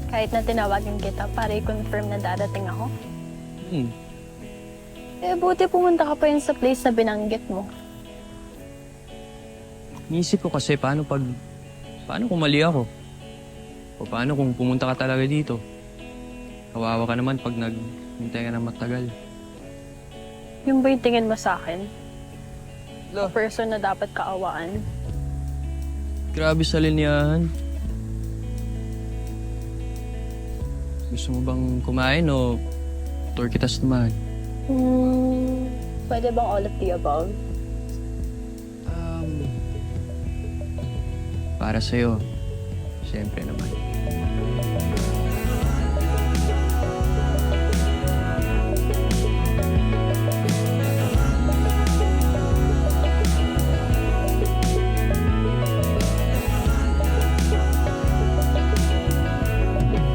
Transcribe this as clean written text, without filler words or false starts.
Kahit na tinawagan kita para i-confirm na darating ako. Hmm. Eh, buti pumunta ka pa yun sa place na binanggit mo. Iniisip ko kasi paano kung mali ako? O paano kung pumunta ka talaga dito? Kawawa ka naman pag naghintay ka na matagal. Yung ba yung tingin mo sa akin? Lo. A person na dapat kaawaan? Grabe sa linyahan. Gusto mo bang kumain o tour kita sa tumahan? Pwede bang all of the above? Para sa'yo. Siyempre naman.